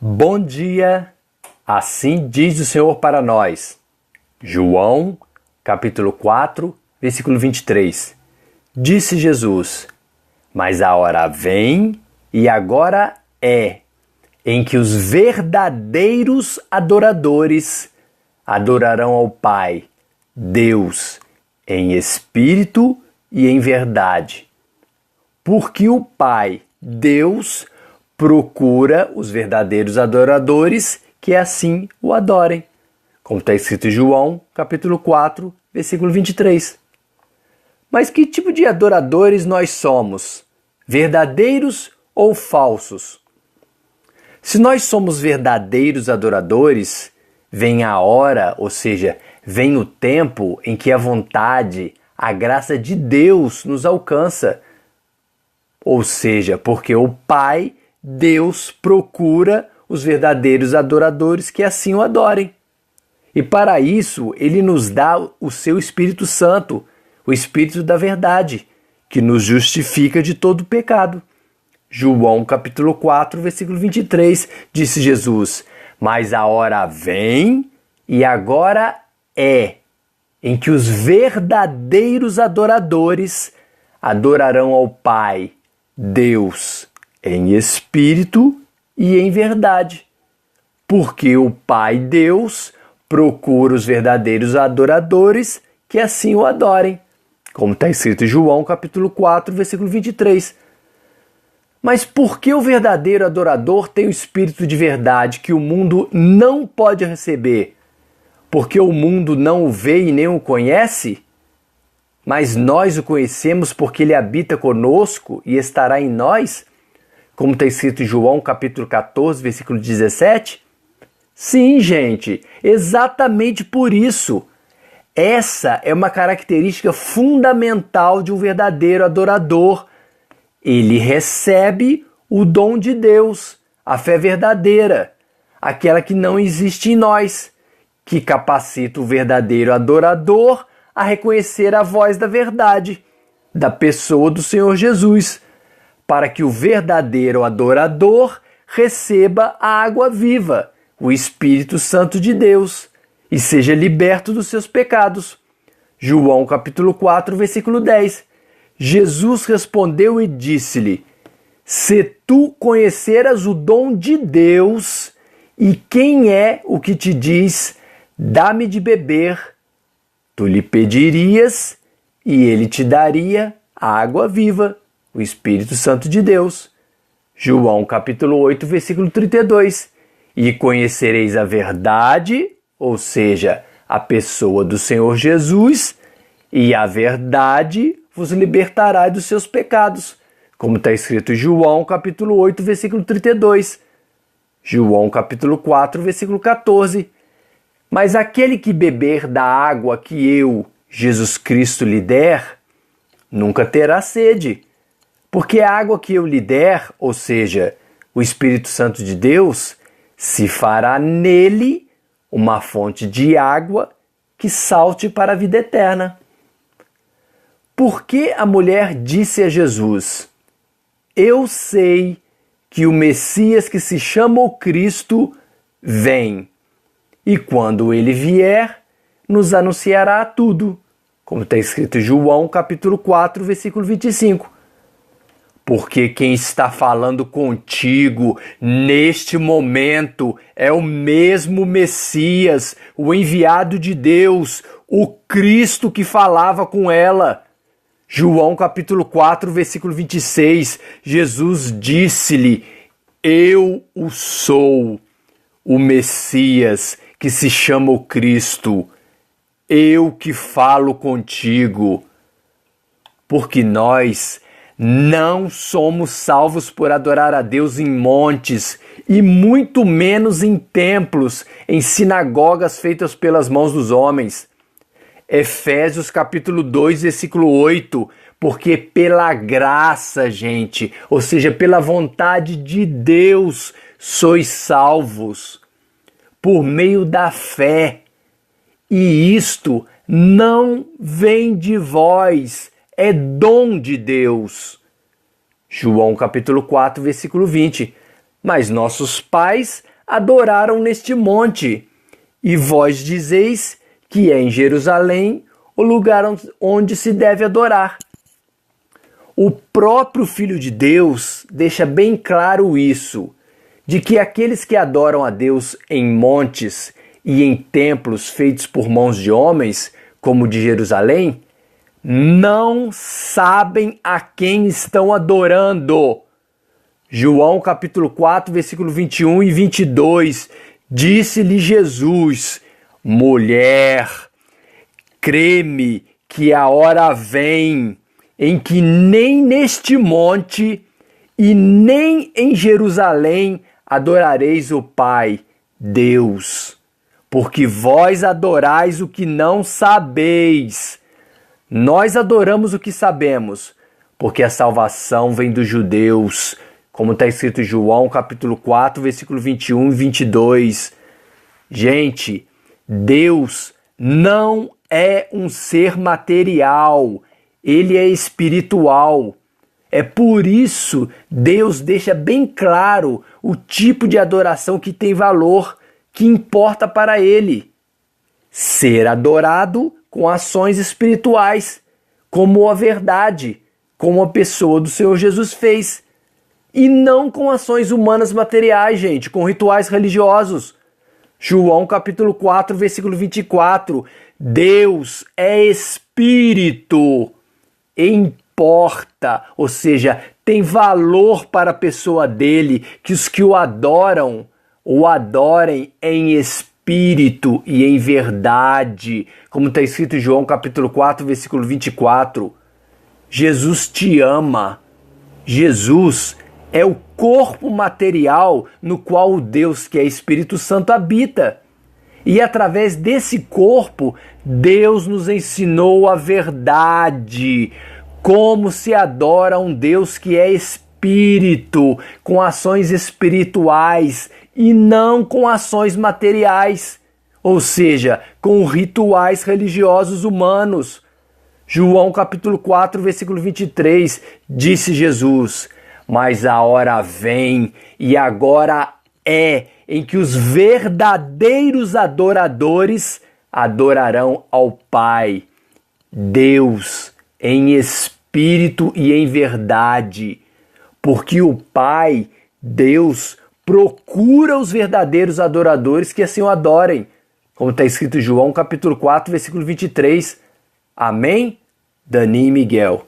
Bom dia, assim diz o Senhor para nós. João, capítulo 4, versículo 23. Disse Jesus: mas a hora vem, e agora é, em que os verdadeiros adoradores adorarão ao Pai, Deus, em espírito e em verdade. Porque o Pai, Deus, procura os verdadeiros adoradores que assim o adorem. Como está escrito em João, capítulo 4, versículo 23. Mas que tipo de adoradores nós somos? Verdadeiros ou falsos? Se nós somos verdadeiros adoradores, vem a hora, ou seja, vem o tempo em que a vontade, a graça de Deus nos alcança. Ou seja, porque o Pai, Deus, procura os verdadeiros adoradores que assim o adorem. E para isso, Ele nos dá o seu Espírito Santo, o Espírito da verdade, que nos justifica de todo pecado. João capítulo 4, versículo 23, disse Jesus: mas a hora vem, e agora é, em que os verdadeiros adoradores adorarão ao Pai, Deus, em espírito e em verdade. Porque o Pai Deus procura os verdadeiros adoradores que assim o adorem. Como está escrito em João capítulo 4, versículo 23. Mas por que o verdadeiro adorador tem o espírito de verdade que o mundo não pode receber? Porque o mundo não o vê e nem o conhece? Mas nós o conhecemos porque ele habita conosco e estará em nós? Como está escrito em João capítulo 14, versículo 17? Sim, gente, exatamente por isso. Essa é uma característica fundamental de um verdadeiro adorador. Ele recebe o dom de Deus, a fé verdadeira, aquela que não existe em nós, que capacita o verdadeiro adorador a reconhecer a voz da verdade, da pessoa do Senhor Jesus, para que o verdadeiro adorador receba a água viva, o Espírito Santo de Deus, e seja liberto dos seus pecados. João capítulo 4, versículo 10. Jesus respondeu e disse-lhe: se tu conheceras o dom de Deus, e quem é o que te diz, dá-me de beber, tu lhe pedirias, e ele te daria a água viva, o Espírito Santo de Deus. João capítulo 8, versículo 32. E conhecereis a verdade, ou seja, a pessoa do Senhor Jesus, e a verdade vos libertará dos seus pecados, como está escrito em João capítulo 8, versículo 32. João capítulo 4, versículo 14. Mas aquele que beber da água que eu, Jesus Cristo, lhe der, nunca terá sede, porque a água que eu lhe der, ou seja, o Espírito Santo de Deus, se fará nele uma fonte de água que salte para a vida eterna. Por que a mulher disse a Jesus: eu sei que o Messias que se chama o Cristo vem, e quando ele vier, nos anunciará tudo, como está escrito em João capítulo 4, versículo 25. Porque quem está falando contigo neste momento é o mesmo Messias, o enviado de Deus, o Cristo que falava com ela. João capítulo 4, versículo 26, Jesus disse-lhe: eu o sou, o Messias que se chama o Cristo, eu que falo contigo. Porque nós não somos salvos por adorar a Deus em montes, e muito menos em templos, em sinagogas feitas pelas mãos dos homens. Efésios capítulo 2, versículo 8, porque pela graça, gente, ou seja, pela vontade de Deus, sois salvos, por meio da fé. E isto não vem de vós, é dom de Deus. João capítulo 4, versículo 20. mas nossos pais adoraram neste monte. E vós dizeis que é em Jerusalém o lugar onde se deve adorar. O próprio Filho de Deus deixa bem claro isso, de que aqueles que adoram a Deus em montes e em templos feitos por mãos de homens, como o de Jerusalém, não sabem a quem estão adorando. João capítulo 4, versículo 21 e 22, disse-lhe Jesus: mulher, crê-me que a hora vem em que nem neste monte e nem em Jerusalém adorareis o Pai, Deus, porque vós adorais o que não sabeis. Nós adoramos o que sabemos, porque a salvação vem dos judeus, como está escrito em João capítulo 4, versículo 21 e 22. Gente, Deus não é um ser material, ele é espiritual. É por isso Deus deixa bem claro o tipo de adoração que tem valor, que importa para ele. Ser adorado com ações espirituais, como a verdade, como a pessoa do Senhor Jesus fez. E não com ações humanas materiais, gente, com rituais religiosos. João capítulo 4, versículo 24. Deus é espírito. Importa, ou seja, tem valor para a pessoa dele, que os que o adorem em espírito e em verdade, como está escrito em João capítulo 4, versículo 24. Jesus te ama. Jesus é o corpo material no qual o Deus que é Espírito Santo habita. E através desse corpo, Deus nos ensinou a verdade, como se adora um Deus que é espírito, com ações espirituais e não com ações materiais, ou seja, com rituais religiosos humanos. João capítulo 4, versículo 23, disse Jesus: mas a hora vem e agora é em que os verdadeiros adoradores adorarão ao Pai, Deus, em espírito e em verdade, porque o Pai, Deus, procura os verdadeiros adoradores que assim o adorem, como está escrito em João capítulo 4, versículo 23. Amém? Dani e Miguel.